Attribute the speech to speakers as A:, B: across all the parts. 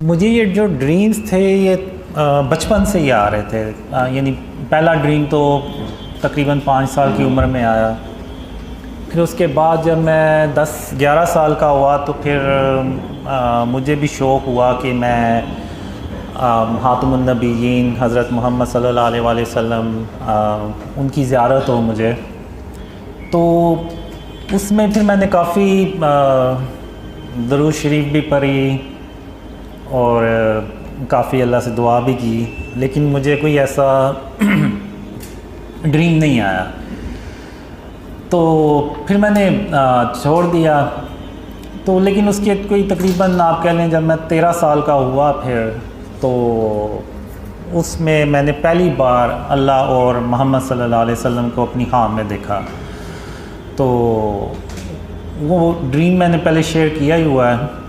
A: मुझे ये जो ड्रीम्स थे ये बचपन से ही आ रहे थे। यानी पहला ड्रीम तो तकरीबन 5 साल की उम्र में आया। फिर उसके बाद जब मैं 10-11 साल का हुआ तो फिर मुझे भी शौक़ हुआ कि मैं ख़ातमुन नबिय्यीन हज़रत मोहम्मद सल्लल्लाहु अलैहि वसल्लम उनकी ज़ियारत हो मुझे। तो उसमें फिर मैंने काफ़ी दरूद शरीफ भी पढ़ी और काफ़ी अल्लाह से दुआ भी की, लेकिन मुझे कोई ऐसा ड्रीम नहीं आया। तो फिर मैंने छोड़ दिया। तो लेकिन उसके कोई तकरीबन आप कह लें जब मैं 13 साल का हुआ फिर तो उसमें मैंने पहली बार अल्लाह और मोहम्मद सल्लल्लाहु अलैहि वसल्लम को अपनी ख्वाब में देखा। तो वो ड्रीम मैंने पहले शेयर किया ही हुआ है।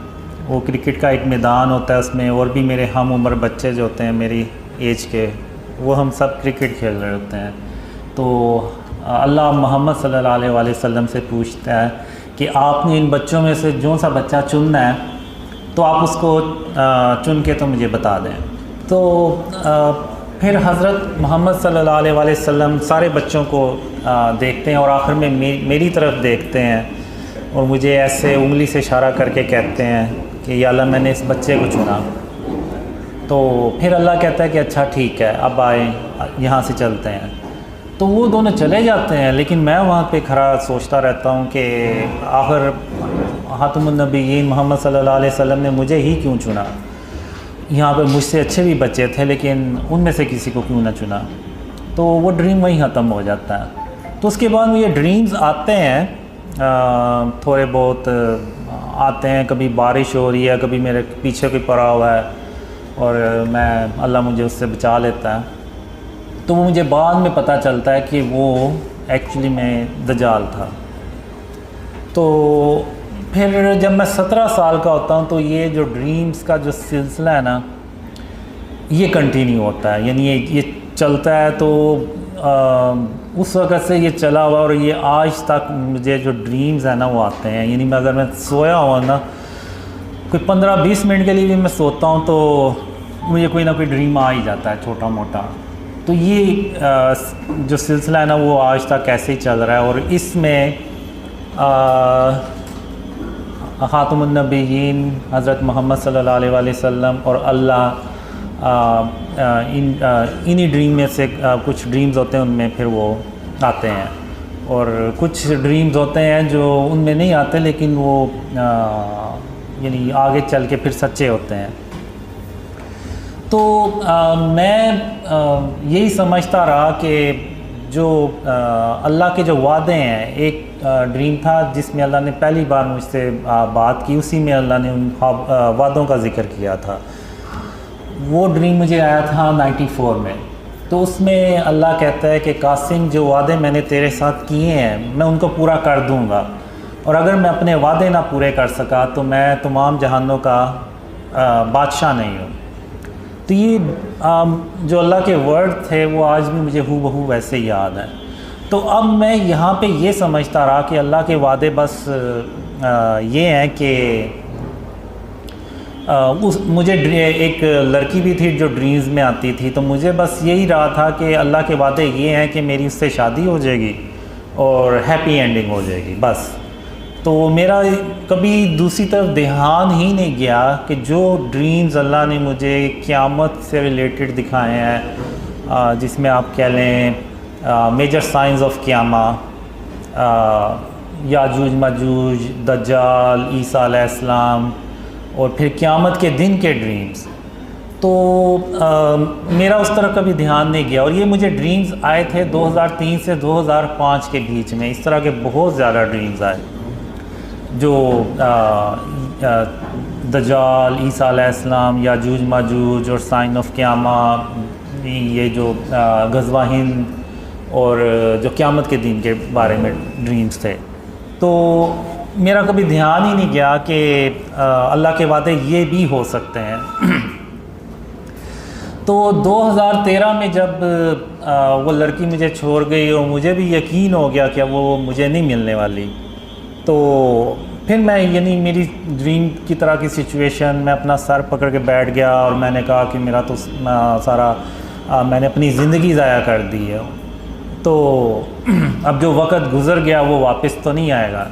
A: वो क्रिकेट का एक मैदान होता है, उसमें और भी मेरे हम उम्र बच्चे जो होते हैं मेरी एज के, वो हम सब क्रिकेट खेल रहे होते हैं। तो अल्लाह मोहम्मद सल्लल्लाहु अलैहि वसल्लम से पूछता है कि आपने इन बच्चों में से जो सा बच्चा चुनना है तो आप उसको चुन के तो मुझे बता दें। तो फिर हज़रत मोहम्मद सल्लल्लाहु अलैहि वसल्लम सारे बच्चों को देखते हैं और आखिर में मेरी तरफ देखते हैं और मुझे ऐसे उंगली से इशारा करके कहते हैं कि या अल्लाह मैंने इस बच्चे को चुना। तो फिर अल्लाह कहता है कि अच्छा ठीक है, अब आए यहाँ से चलते हैं। तो वो दोनों चले जाते हैं, लेकिन मैं वहाँ पे खड़ा सोचता रहता हूँ कि आखिर ख़ातमुन नबिय्यीन मोहम्मद सल्लल्लाहु अलैहि वसल्लम ने मुझे ही क्यों चुना। यहाँ पे मुझसे अच्छे भी बच्चे थे, लेकिन उनमें से किसी को क्यों ना चुना। तो वो ड्रीम वहीं ख़त्म हो जाता है। तो उसके बाद ये ड्रीम्स आते हैं, थोड़े बहुत आते हैं। कभी बारिश हो रही है, कभी मेरे पीछे कोई पड़ा हुआ है और मैं अल्लाह मुझे उससे बचा लेता है। तो वो मुझे बाद में पता चलता है कि वो एक्चुअली में दज्जाल था। तो फिर जब मैं 17 साल का होता हूँ तो ये जो ड्रीम्स का जो सिलसिला है ना, ये कंटिन्यू होता है। यानी ये चलता है। तो उस वक़्त से ये चला हुआ और ये आज तक मुझे जो ड्रीम्स है ना वो आते हैं। यानी मैं अगर मैं सोया हुआ ना, कोई 15-20 मिनट के लिए भी मैं सोता हूँ तो मुझे कोई ना कोई ड्रीम आ ही जाता है छोटा मोटा। तो ये जो सिलसिला है ना वो आज तक ऐसे ही चल रहा है। और इसमें ख़ातमुन नबिय्यीन हज़रत मोहम्मद सल्लल्लाहु अलैहि वसल्लम और अल्लाह इन्हीं ड्रीम में से कुछ ड्रीम्स होते हैं, उनमें फिर वो आते हैं। और कुछ ड्रीम्स होते हैं जो उनमें नहीं आते, लेकिन वो यानी आगे चल के फिर सच्चे होते हैं। तो मैं यही समझता रहा कि जो अल्लाह के जो वादे हैं, एक ड्रीम था जिसमें अल्लाह ने पहली बार मुझसे बात की, उसी में अल्लाह ने उन वादों का ज़िक्र किया था। वो ड्रीम मुझे आया था 94 में। तो उसमें अल्लाह कहता है कि कासिम, जो वादे मैंने तेरे साथ किए हैं मैं उनको पूरा कर दूंगा, और अगर मैं अपने वादे ना पूरे कर सका तो मैं तमाम जहानों का बादशाह नहीं हूँ। तो ये जो अल्लाह के वर्ड थे वो आज भी मुझे हूबहू वैसे ही याद है। तो अब मैं यहाँ पे ये समझता रहा कि अल्लाह के वादे बस ये हैं कि मुझे एक लड़की भी थी जो ड्रीम्स में आती थी। तो मुझे बस यही रहा था कि अल्लाह के वादे ये हैं कि मेरी उससे शादी हो जाएगी और हैप्पी एंडिंग हो जाएगी बस। तो मेरा कभी दूसरी तरफ ध्यान ही नहीं गया कि जो ड्रीम्स अल्लाह ने मुझे क़यामत से रिलेटेड दिखाए हैं, जिसमें आप कह लें major science of क़यामा, Yajuj Majuj, दज्जाल, ईसा अलैहिस्सलाम और फिर क़यामत के दिन के ड्रीम्स। तो मेरा उस तरफ कभी ध्यान नहीं गया। और ये मुझे ड्रीम्स आए थे 2003 से 2005 के बीच में। इस तरह के बहुत ज़्यादा ड्रीम्स आए जो दज्जाल, ईसा अलैहिस्सलाम, याजूज माजूज और साइन ऑफ क़यामा, ये जो ग़ज़वा हिंद और जो क़यामत के दिन के बारे में ड्रीम्स थे। तो मेरा कभी ध्यान ही नहीं गया कि अल्लाह के वादे ये भी हो सकते हैं। तो 2013 में जब वो लड़की मुझे छोड़ गई और मुझे भी यकीन हो गया कि वो मुझे नहीं मिलने वाली, तो फिर मैं यानी मेरी ड्रीम की तरह की सिचुएशन, मैं अपना सर पकड़ के बैठ गया और मैंने कहा कि मेरा तो सारा मैंने अपनी ज़िंदगी ज़ाया कर दी है, तो अब जो वक़्त गुज़र गया वो वापस तो नहीं आएगा।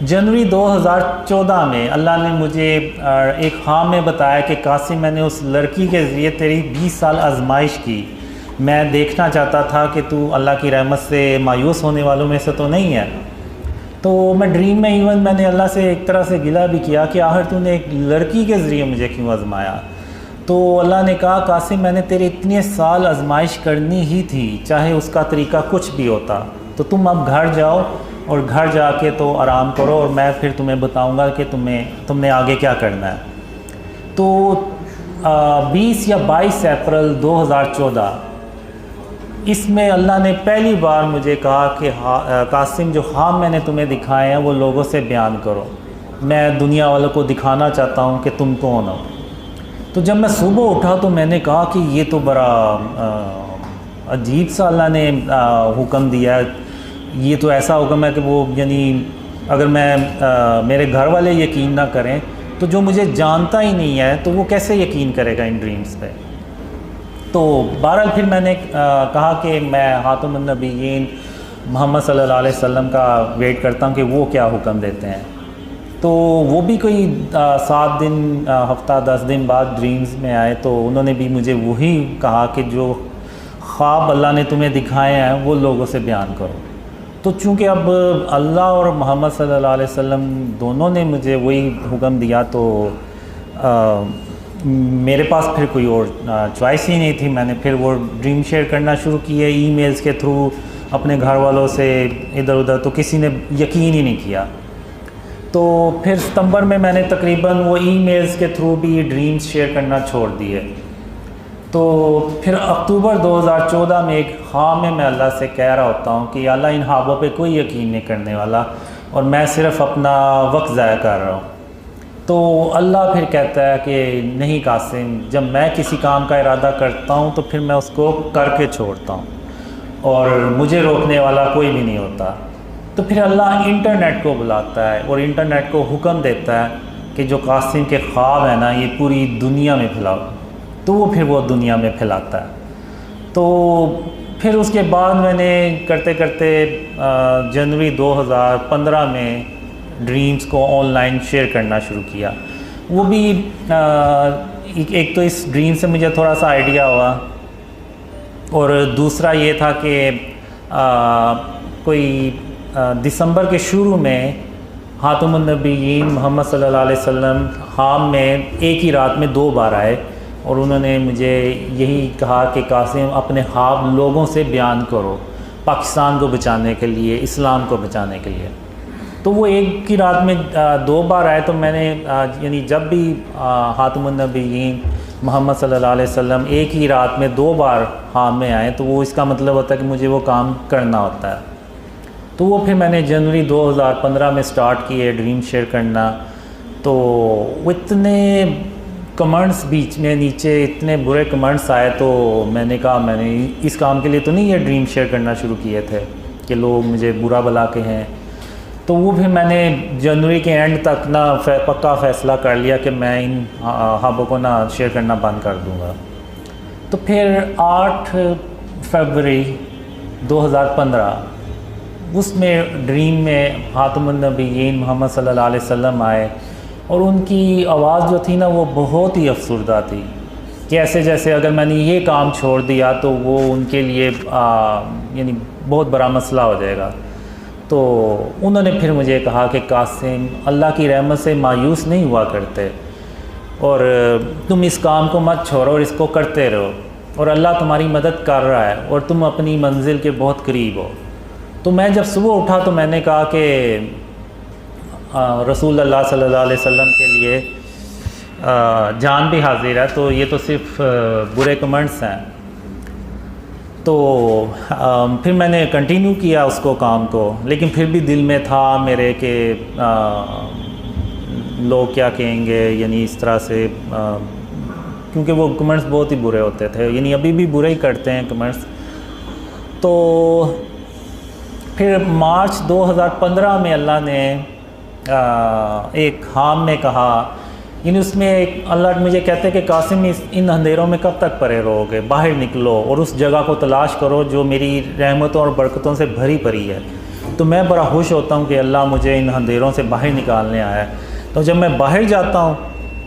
A: जनवरी 2014 में अल्लाह ने मुझे एक ख्वाब में बताया कि कासिम, मैंने उस लड़की के ज़रिए तेरी 20 साल आजमाइश की। मैं देखना चाहता था कि तू अल्लाह की रहमत से मायूस होने वालों में से तो नहीं है। तो मैं ड्रीम में इवन मैंने अल्लाह से एक तरह से गिला भी किया कि आखिर तूने एक लड़की के ज़रिए मुझे क्यों आजमाया। तो अल्लाह ने कहा, कासिम, मैंने तेरे इतने साल आजमाइश करनी ही थी, चाहे उसका तरीका कुछ भी होता। तो तुम अब घर जाओ और घर जाके तो आराम करो और मैं फिर तुम्हें बताऊंगा कि तुमने आगे क्या करना है। तो 20 या 22 अप्रैल 2014 इसमें अल्लाह ने पहली बार मुझे कहा कि कासिम, जो ख्वाब मैंने तुम्हें दिखाए हैं वो लोगों से बयान करो। मैं दुनिया वालों को दिखाना चाहता हूँ कि तुम कौन हो। तो जब मैं सुबह उठा तो मैंने कहा कि ये तो बड़ा अजीब सा अल्लाह ने हुक्म दिया है। ये तो ऐसा हुक्म है कि वो यानी अगर मैं मेरे घर वाले यकीन ना करें तो जो मुझे जानता ही नहीं है तो वो कैसे यकीन करेगा इन ड्रीम्स पे। तो बहरहाल फिर मैंने कहा कि मैं हातिमुन नबिय्यीन मोहम्मद सल्लल्लाहु अलैहि वसल्लम का वेट करता हूँ कि वो क्या हुक्म देते हैं। तो वो भी कोई 7 दिन हफ्ता 10 दिन बाद ड्रीम्स में आए, तो उन्होंने भी मुझे वही कहा कि जो ख्वाब अल्लाह ने तुम्हें दिखाए हैं वो लोगों से बयान करो। तो चूँकि अब अल्लाह और मोहम्मद सल्लल्लाहु अलैहि वसल्लम दोनों ने मुझे वही हुक्म दिया, तो मेरे पास फिर कोई और चॉइस ही नहीं थी। मैंने फिर वो ड्रीम शेयर करना शुरू किए ईमेल्स के थ्रू अपने घर वालों से इधर उधर, तो किसी ने यकीन ही नहीं किया। तो फिर सितंबर में मैंने तकरीबन वो ईमेल्स के थ्रू भी ड्रीम्स शेयर करना छोड़ दिए। तो फिर अक्टूबर 2014 में एक ख्वाब में मैं अल्लाह से कह रहा होता हूँ कि अल्लाह, इन ख्वाबों पे कोई यकीन नहीं करने वाला और मैं सिर्फ़ अपना वक्त ज़ाया कर रहा हूँ। तो अल्लाह फिर कहता है कि नहीं कासिम, जब मैं किसी काम का इरादा करता हूँ तो फिर मैं उसको करके छोड़ता हूँ और मुझे रोकने वाला कोई भी नहीं होता। तो फिर अल्लाह इंटरनेट को बुलाता है और इंटरनेट को हुक्म देता है कि जो कासिम के ख्वाब है ना, ये पूरी दुनिया में फैलाओ। तो वो फिर वो दुनिया में फैलाता है। तो फिर उसके बाद मैंने करते करते जनवरी 2015 में ड्रीम्स को ऑनलाइन शेयर करना शुरू किया। वो भी एक तो इस ड्रीम से मुझे थोड़ा सा आइडिया हुआ और दूसरा ये था कि कोई दिसंबर के शुरू में हातिमुन नबिय्यीन मोहम्मद सल्लल्लाहु अलैहि वसल्लम ख्वाब में एक ही रात में 2 बार आए और उन्होंने मुझे यही कहा कि कासिम, अपने ख्वाब लोगों से बयान करो, पाकिस्तान को बचाने के लिए, इस्लाम को बचाने के लिए। तो वो एक ही रात में 2 बार आए। तो मैंने यानी जब भी हातिमुन नबिय्यीन मोहम्मद सल्लल्लाहु अलैहि वसल्लम एक ही रात में 2 बार ख्वाब में आए तो वो इसका मतलब होता है कि मुझे वो काम करना होता है। तो वो फिर मैंने जनवरी 2015 में स्टार्ट किए ड्रीम शेयर करना। तो वो इतने कमेंट्स बीच में नीचे इतने बुरे कमेंट्स आए, तो मैंने कहा मैंने इस काम के लिए तो नहीं ये ख्वाब शेयर करना शुरू किए थे कि लोग मुझे बुरा भला के हैं। तो वो फिर मैंने जनवरी के एंड तक ना पक्का फ़ैसला कर लिया कि मैं इन ख्वाबों को ना शेयर करना बंद कर दूँगा। तो फिर 8 फरवरी 2015 उसमें ड्रीम में हातिमुन नबिय्यीन मोहम्मद सल्लल्लाहु अलैहि वसल्लम आए और उनकी आवाज़ जो थी ना वो बहुत ही अफसरदा थी कि ऐसे जैसे अगर मैंने ये काम छोड़ दिया तो वो उनके लिए यानी बहुत बड़ा मसला हो जाएगा। तो उन्होंने फिर मुझे कहा कि कासिम, अल्लाह की रहमत से मायूस नहीं हुआ करते और तुम इस काम को मत छोड़ो और इसको करते रहो और अल्लाह तुम्हारी मदद कर रहा है और तुम अपनी मंजिल के बहुत करीब हो। तो मैं जब सुबह उठा तो मैंने कहा कि रसूल अल्लाह सल्लल्लाहु अलैहि वसल्लम के लिए जान भी हाजिर है, तो ये तो सिर्फ बुरे कमेंट्स हैं। तो फिर मैंने कंटिन्यू किया उसको काम को, लेकिन फिर भी दिल में था मेरे कि लोग क्या कहेंगे, यानी इस तरह से क्योंकि वो कमेंट्स बहुत ही बुरे होते थे, यानी अभी भी बुरे ही करते हैं कमेंट्स। तो फिर मार्च 2015 में अल्लाह ने एक खाम में कहा, यानी उसमें एक अल्लाह मुझे कहते हैं कि कासिम इन अंधेरों में कब तक पड़े रहोगे, बाहर निकलो और उस जगह को तलाश करो जो मेरी रहमतों और बरकतों से भरी पड़ी है। तो मैं बड़ा खुश होता हूँ कि अल्लाह मुझे इन अंधेरों से बाहर निकालने आया है। तो जब मैं बाहर जाता हूँ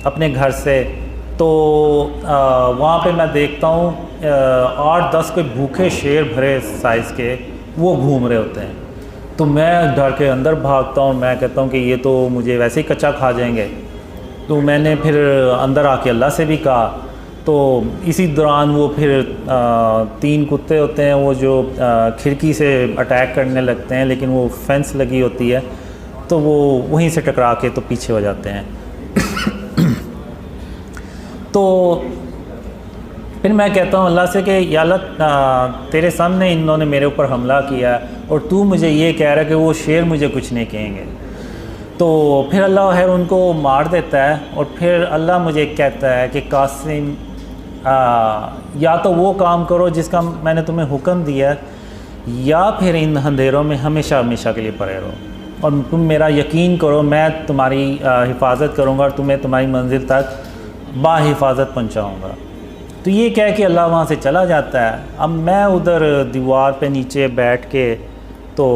A: अपने घर से तो वहाँ पे मैं देखता हूँ 8-10 कोई भूखे शेर भरे साइज़ के वो घूम रहे होते हैं। तो मैं डर के अंदर भागता हूँ, मैं कहता हूँ कि ये तो मुझे वैसे ही कच्चा खा जाएंगे। तो मैंने फिर अंदर आके अल्लाह से भी कहा। तो इसी दौरान वो फिर 3 कुत्ते होते हैं वो जो खिड़की से अटैक करने लगते हैं, लेकिन वो फेंस लगी होती है तो वो वहीं से टकरा के तो पीछे हो जाते हैं। तो फिर मैं कहता हूँ अल्लाह से कि या अल्लाह तेरे सामने इन्होंने मेरे ऊपर हमला किया और तू मुझे ये कह रहा है कि वो शेर मुझे कुछ नहीं कहेंगे। तो फिर अल्लाह है उनको मार देता है और फिर अल्लाह मुझे कहता है कि कासिम या तो वो काम करो जिसका मैंने तुम्हें हुक्म दिया या फिर इन अंधेरों में हमेशा हमेशा के लिए पड़े रहो और तुम मेरा यकीन करो, मैं तुम्हारी हिफाजत करूँगा और तुम्हें तुम्हारी मंजिल तक बाहिफाजत पहुँचाऊँगा। तो ये कह के अल्लाह वहाँ से चला जाता है। अब मैं उधर दीवार पे नीचे बैठ के तो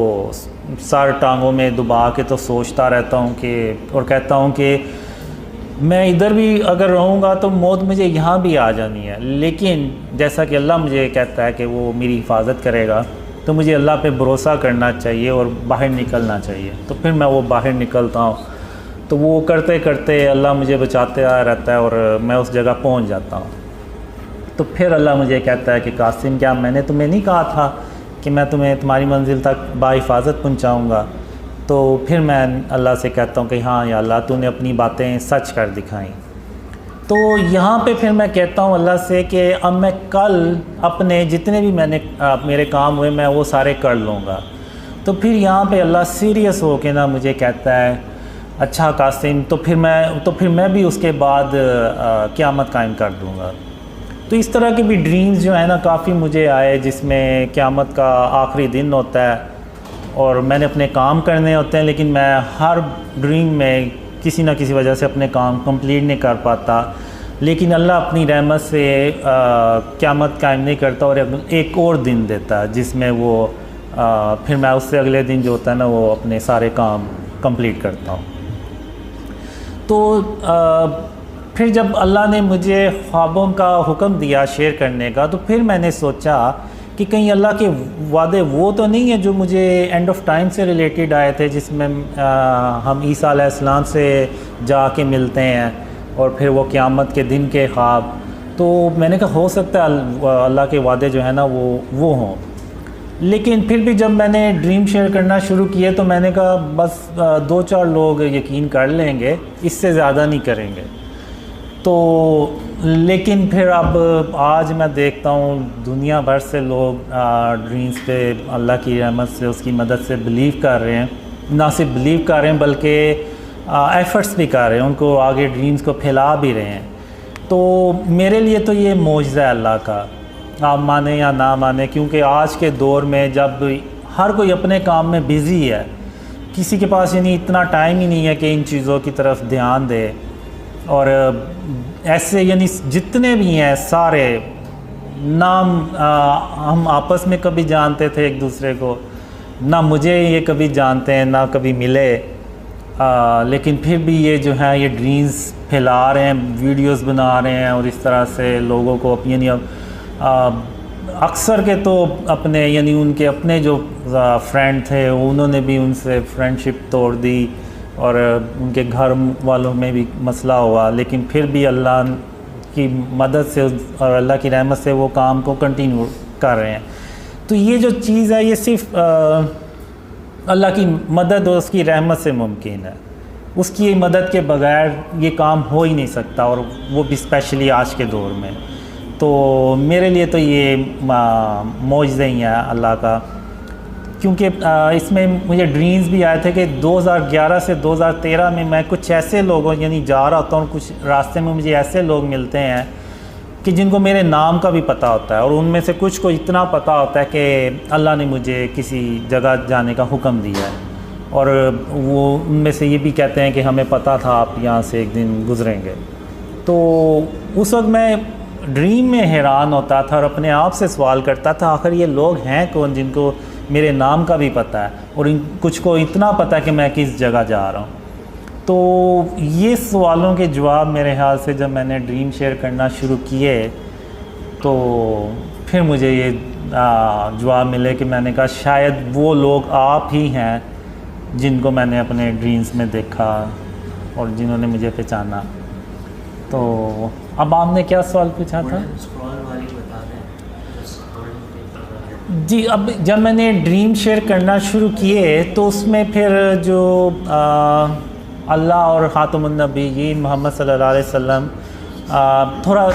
A: सर टांगों में दबा के तो सोचता रहता हूँ कि और कहता हूँ कि मैं इधर भी अगर रहूँगा तो मौत मुझे यहाँ भी आ जानी है, लेकिन जैसा कि अल्लाह मुझे कहता है कि वो मेरी हिफाजत करेगा तो मुझे अल्लाह पे भरोसा करना चाहिए और बाहर निकलना चाहिए। तो फिर मैं वो बाहर निकलता हूँ तो वो करते करते अल्लाह मुझे बचाते रहता है और मैं उस जगह पहुँच जाता हूँ। तो फिर अल्लाह मुझे कहता है कि कासिम क्या मैंने तुम्हें नहीं कहा था कि मैं तुम्हें तुम्हारी मंजिल तक बाहिफाजत पहुँचाऊँगा। तो फिर मैं अल्लाह से कहता हूँ कि हाँ या अल्लाह तूने अपनी बातें सच कर दिखाई। तो यहाँ पे फिर मैं कहता हूँ अल्लाह से कि अब मैं कल अपने जितने भी मेरे काम हुए मैं वो सारे कर लूँगा। तो फिर यहाँ पे अल्लाह सीरियस हो के ना मुझे कहता है अच्छा कासिम तो फिर मैं भी उसके बाद क़यामत कायम कर दूँगा। तो इस तरह के भी ड्रीम्स जो है ना काफ़ी मुझे आए जिसमें क़यामत का आखिरी दिन होता है और मैंने अपने काम करने होते हैं, लेकिन मैं हर ड्रीम में किसी न किसी वजह से अपने काम कंप्लीट नहीं कर पाता। लेकिन अल्लाह अपनी रहमत से क़यामत कायम नहीं करता और एक और दिन देता है जिसमें वो फिर मैं उससे अगले दिन जो होता है ना वो अपने सारे काम कंप्लीट करता हूँ। तो फिर जब अल्लाह ने मुझे ख्वाबों का हुक्म दिया शेयर करने का तो फिर मैंने सोचा कि कहीं अल्लाह के वादे वो तो नहीं है जो मुझे एंड ऑफ टाइम से रिलेटेड आए थे जिसमें हम ईसा अलैहिस्सलाम से जाके मिलते हैं और फिर वो क़यामत के दिन के ख्वाब। तो मैंने कहा हो सकता है अल्लाह के वादे जो है ना वो हों। लेकिन फिर भी जब मैंने ड्रीम शेयर करना शुरू किए तो मैंने कहा बस 2-4 लोग यकीन कर लेंगे, इससे ज़्यादा नहीं करेंगे। तो लेकिन फिर अब आज मैं देखता हूँ दुनिया भर से लोग ड्रीम्स पे अल्लाह की रहमत से उसकी मदद से बिलीव कर रहे हैं। ना सिर्फ बिलीव कर रहे हैं बल्कि एफ़र्ट्स भी कर रहे हैं, उनको आगे ड्रीम्स को फैला भी रहे हैं। तो मेरे लिए तो ये मौजज़ा है अल्लाह का, आप माने या ना माने, क्योंकि आज के दौर में जब हर कोई अपने काम में बिज़ी है, किसी के पास यानी इतना टाइम ही नहीं है कि इन चीज़ों की तरफ ध्यान दे। और ऐसे यानी जितने भी हैं सारे नाम हम आपस में कभी जानते थे एक दूसरे को, ना मुझे ये कभी जानते हैं ना कभी मिले, लेकिन फिर भी ये जो है ये ड्रीम्स फैला रहे हैं, वीडियोस बना रहे हैं और इस तरह से लोगों को यानी अक्सर के तो अपने यानी उनके अपने जो फ्रेंड थे उन्होंने भी उनसे फ्रेंडशिप तोड़ दी और उनके घर वालों में भी मसला हुआ, लेकिन फिर भी अल्लाह की मदद से और अल्लाह की रहमत से वो काम को कंटिन्यू कर रहे हैं। तो ये जो चीज़ है ये सिर्फ अल्लाह की मदद और उसकी रहमत से मुमकिन है, उसकी मदद के बगैर ये काम हो ही नहीं सकता, और वो भी स्पेशली आज के दौर में। तो मेरे लिए तो ये मौजज़ा ही है अल्लाह का, क्योंकि इसमें मुझे ड्रीम्स भी आए थे कि 2011 से 2013 में मैं कुछ ऐसे लोगों यानी जा रहा होता हूँ, कुछ रास्ते में मुझे ऐसे लोग मिलते हैं कि जिनको मेरे नाम का भी पता होता है, और उनमें से कुछ को इतना पता होता है कि अल्लाह ने मुझे किसी जगह जाने का हुक्म दिया है। और वो उनमें से ये भी कहते हैं कि हमें पता था आप यहाँ से एक दिन गुज़रेंगे। तो उस वक्त मैं ड्रीम में हैरान होता था और अपने आप से सवाल करता था आखिर ये लोग हैं कौन जिनको मेरे नाम का भी पता है और कुछ को इतना पता है कि मैं किस जगह जा रहा हूँ। तो ये सवालों के जवाब मेरे ख्याल से जब मैंने ड्रीम शेयर करना शुरू किए तो फिर मुझे ये जवाब मिले कि मैंने कहा शायद वो लोग आप ही हैं जिनको मैंने अपने ड्रीम्स में देखा और जिन्होंने मुझे पहचाना। तो अब आपने क्या सवाल पूछा था? जी, अब जब मैंने ड्रीम शेयर करना शुरू किए तो उसमें फिर जो अल्लाह और ख़ातमुन नबीय्यीन मोहम्मद सल्लल्लाहु अलैहि वसल्लम थोड़ा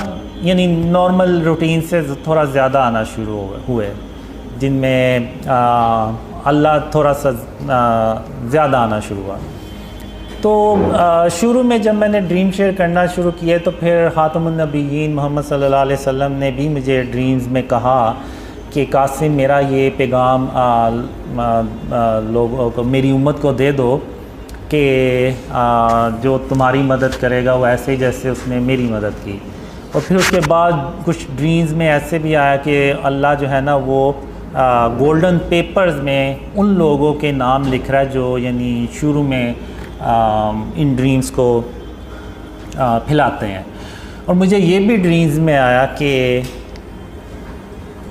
A: यानी नॉर्मल रूटीन से थोड़ा ज़्यादा आना शुरू हुए, जिनमें अल्लाह थोड़ा सा ज़्यादा आना शुरू हुआ। तो शुरू में जब मैंने ड्रीम शेयर करना शुरू किए तो फिर ख़ातमुन नबीय्यीन मोहम्मद सल्लल्लाहु अलैहि वसल्लम ने भी मुझे ड्रीम्स में कहा कि कासिम मेरा ये पैगाम लोगों को, मेरी उम्मत को दे दो कि जो तुम्हारी मदद करेगा वो ऐसे ही जैसे उसने मेरी मदद की। और फिर उसके बाद कुछ ड्रीम्स में ऐसे भी आया कि अल्लाह जो है ना वो गोल्डन पेपर्स में उन लोगों के नाम लिख रहा है जो यानी शुरू में इन ड्रीम्स को फैलाते हैं। और मुझे ये भी ड्रीम्स में आया कि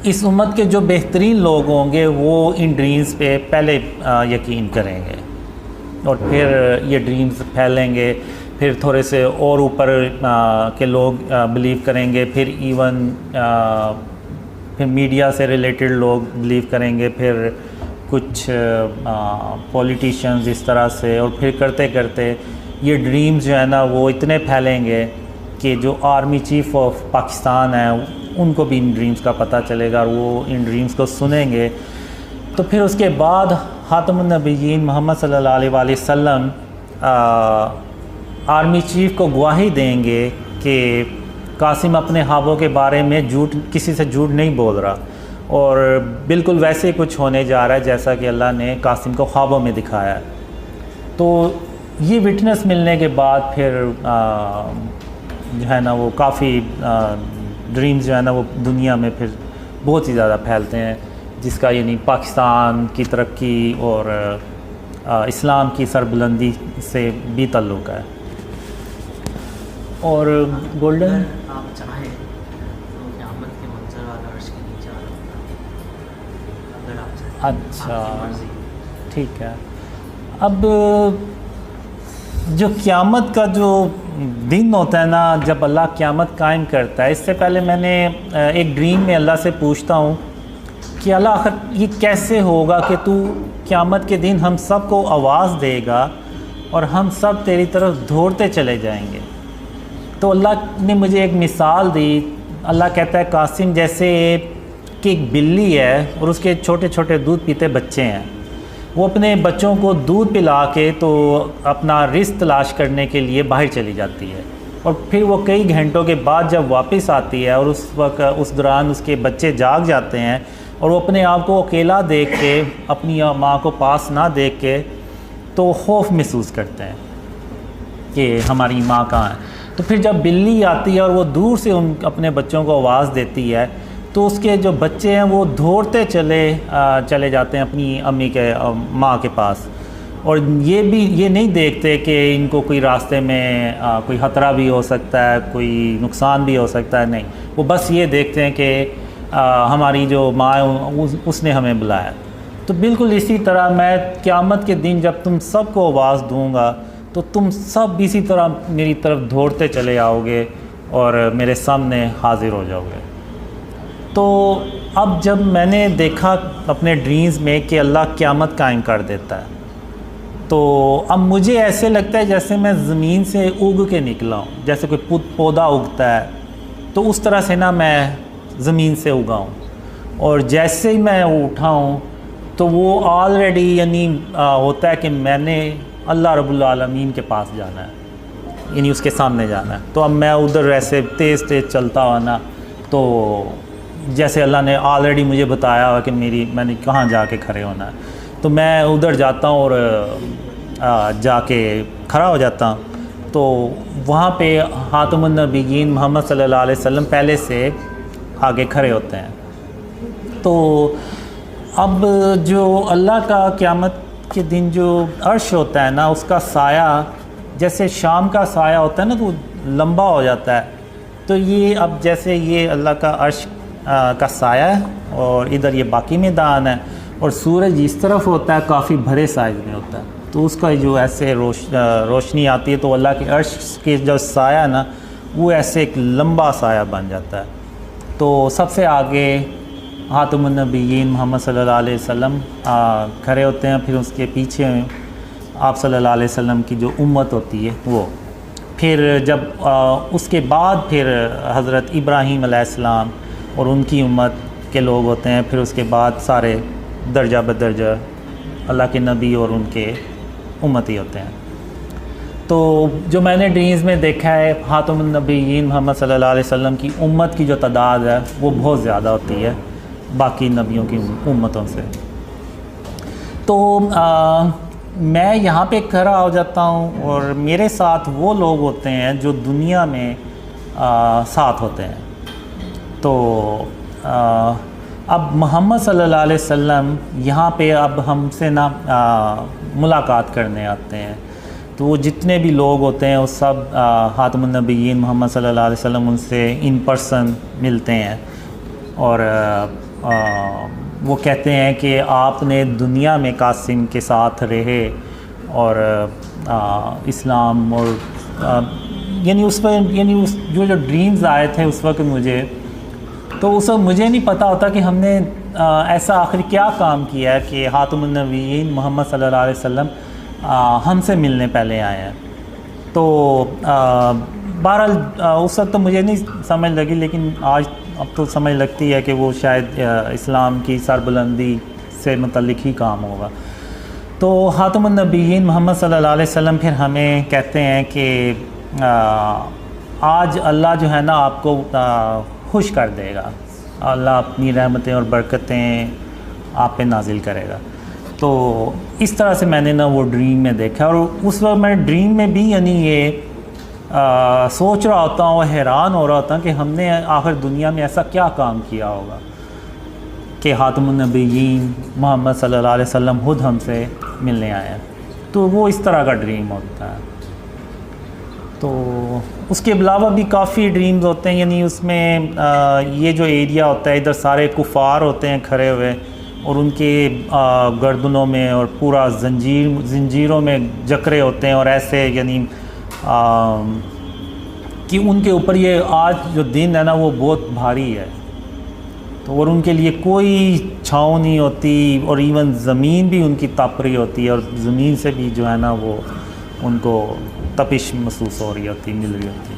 A: इस उम्मत के जो बेहतरीन लोग होंगे वो इन ड्रीम्स पे पहले यकीन करेंगे और फिर ये ड्रीम्स फैलेंगे, फिर थोड़े से और ऊपर के लोग बिलीव करेंगे, फिर इवन फिर मीडिया से रिलेटेड लोग बिलीव करेंगे, फिर कुछ पॉलिटिशियंस इस तरह से, और फिर करते करते ये ड्रीम्स जो है ना वो इतने फैलेंगे कि जो आर्मी चीफ़ ऑफ पाकिस्तान है उनको भी इन ड्रीम्स का पता चलेगा और वो इन ड्रीम्स को सुनेंगे। तो फिर उसके बाद ख़ातमुन नबीय्यीन मोहम्मद सल्लल्लाहु अलैहि वसल्लम आर्मी चीफ़ को गवाही देंगे कि कासिम अपने ख्वाबों के बारे में किसी से झूठ नहीं बोल रहा और बिल्कुल वैसे ही कुछ होने जा रहा है जैसा कि अल्लाह ने कासिम को ख्वाबों में दिखाया है। तो ये विटनेस मिलने के बाद फिर जो है ना वो काफ़ी ड्रीम्स जो है ना वो दुनिया में फिर बहुत ही ज़्यादा फैलते हैं, जिसका यानी पाकिस्तान की तरक्की और इस्लाम की सरबुलंदी से भी ताल्लुक़ है। और गोल्डन
B: आप चाहें तो क़यामत के मंज़र वाला अर्श के नीचे वाला अगर आप चाहें।
A: अच्छा ठीक है। अब जो क़यामत का जो दिन होता है ना, जब अल्लाह क़यामत कायम करता है, इससे पहले मैंने एक ड्रीम में अल्लाह से पूछता हूँ कि अल्लाह आखिर ये कैसे होगा कि तू क़यामत के दिन हम सब को आवाज़ देगा और हम सब तेरी तरफ दौड़ते चले जाएंगे। तो अल्लाह ने मुझे एक मिसाल दी। अल्लाह कहता है कासिम जैसे कि एक बिल्ली है और उसके छोटे छोटे दूध पीते बच्चे हैं, वो अपने बच्चों को दूध पिला के तो अपना रिज़्क़ तलाश करने के लिए बाहर चली जाती है और फिर वो कई घंटों के बाद जब वापस आती है और उस वक्त उस दौरान उसके बच्चे जाग जाते हैं और वो अपने आप को अकेला देख के, अपनी माँ को पास ना देख के तो खौफ महसूस करते हैं कि हमारी माँ कहाँ है। तो फिर जब बिल्ली आती है और वो दूर से अपने बच्चों को आवाज़ देती है तो उसके जो बच्चे हैं वो दौड़ते चले जाते हैं अपनी अम्मी के माँ के पास, और ये नहीं देखते कि इनको कोई रास्ते में कोई ख़तरा भी हो सकता है, कोई नुकसान भी हो सकता है। नहीं, वो बस ये देखते हैं कि हमारी जो माँ है उसने हमें बुलाया। तो बिल्कुल इसी तरह मैं क़यामत के दिन जब तुम सबको आवाज़ दूँगा तो तुम सब इसी तरह मेरी तरफ दौड़ते चले आओगे और मेरे सामने हाज़िर हो जाओगे। तो अब जब मैंने देखा अपने ड्रीम्स में कि अल्लाह क़यामत कायम कर देता है, तो अब मुझे ऐसे लगता है जैसे मैं ज़मीन से उग के निकला हूँ, जैसे कोई पौधा उगता है तो उस तरह से ना मैं ज़मीन से उगा हूँ। और जैसे ही मैं उठा हूँ तो वो ऑलरेडी यानी होता है कि मैंने अल्लाह रब्बुल आलमीन के पास जाना है, यानी उसके सामने जाना है। तो अब मैं उधर ऐसे तेज़ चलता हुआ ना, तो जैसे अल्लाह ने ऑलरेडी मुझे बताया हुआ कि मैंने कहाँ जाके खड़े होना है। तो मैं उधर जाता हूँ और जाके खड़ा हो जाता हूँ। तो वहाँ पे हातमुन नबिय्यीन मोहम्मद सल्लल्लाहु अलैहि वसल्लम पहले से आगे खड़े होते हैं। तो अब जो अल्लाह का क़यामत के दिन जो अर्श होता है ना, उसका साया जैसे शाम का साया होता है ना, तो लंबा हो जाता है। तो ये अब जैसे ये अल्लाह का अर्श का साया है और इधर ये बाकी मैदान है, और सूरज इस तरफ होता है, काफ़ी भरे साइज में होता है। तो उसका जो ऐसे रोशनी आती है, तो अल्लाह के अर्श के जो साया ना, वो ऐसे एक लंबा साया बन जाता है। तो सबसे आगे हातमुन नबिय्यीन मोहम्मद सल्लल्लाहु अलैहि वसल्लम खड़े होते हैं। फिर उसके पीछे आप सल्लल्लाहु अलैहि वसल्लम की जो उम्मत होती है वो। फिर जब उसके बाद फिर हज़रत इब्राहीम अलैहिस्सलाम और उनकी उम्मत के लोग होते हैं। फिर उसके बाद सारे दर्जा बदर्जा अल्लाह के नबी और उनके उम्मती होते हैं। तो जो मैंने ड्रीम्स में देखा है, हातमुन नबिय्यीन मोहम्मद सल्लल्लाहु अलैहि वसल्लम की उम्मत की जो तादाद है वो बहुत ज़्यादा होती है बाकी नबियों की उम्मतों से। तो मैं यहाँ पे खड़ा हो जाता हूँ और मेरे साथ वो लोग होते हैं जो दुनिया में साथ होते हैं। तो अब मोहम्मद सल्लल्लाहु अलैहि वसल्लम यहाँ पे अब हमसे ना मुलाकात करने आते हैं। तो वो जितने भी लोग होते हैं वो सब हातमुन नबिय्यीन मोहम्मद सल्लल्लाहु अलैहि वसल्लम उनसे इन पर्सन मिलते हैं और वो कहते हैं कि आपने दुनिया में कासिम के साथ रहे और इस्लाम और यानी उस पर यानी उस जो ड्रीम्स आए थे उस वक्त मुझे, तो उस वक्त मुझे नहीं पता होता कि हमने ऐसा आखिर क्या काम किया है कि हातमुन नबिय्यीन मोहम्मद सल्लल्लाहु अलैहि वसल्लम हमसे मिलने पहले आए हैं। तो बहरहाल उस वक्त तो मुझे नहीं समझ लगी, लेकिन आज अब तो समझ लगती है कि वो शायद इस्लाम की सरबुलंदी से मुतल्लिक ही काम होगा। तो हातमुन नबिय्यीन मोहम्मद सल्लल्लाहु अलैहि वसल्लम फिर हमें कहते हैं कि आज अल्लाह जो है ना आपको खुश कर देगा, अल्लाह अपनी रहमतें और बरकतें आप पे नाजिल करेगा। तो इस तरह से मैंने ना वो ड्रीम में देखा, और उस वक्त मैं ड्रीम में भी यानी ये सोच रहा होता हूँ, हैरान हो रहा होता कि हमने आखिर दुनिया में ऐसा क्या काम किया होगा कि हातमुन नबिय्यीन मोहम्मद सल्लल्लाहु अलैहि वसल्लम खुद हमसे मिलने आए हैं। तो वो इस तरह का ड्रीम होता है। तो उसके अलावा भी काफ़ी ड्रीम्स होते हैं, यानी उसमें ये जो एरिया होता है इधर सारे कुफ़ार होते हैं खड़े हुए, और उनके गर्दनों में और पूरा जंजीरों में जकरे होते हैं, और ऐसे यानी कि उनके ऊपर ये आज जो दिन है ना वो बहुत भारी है। तो और उनके लिए कोई छाँव नहीं होती, और इवन ज़मीन भी उनकी तप रही होती है, और ज़मीन से भी जो है ना वो उनको तपिश महसूस हो रही होती, मिल रही होती।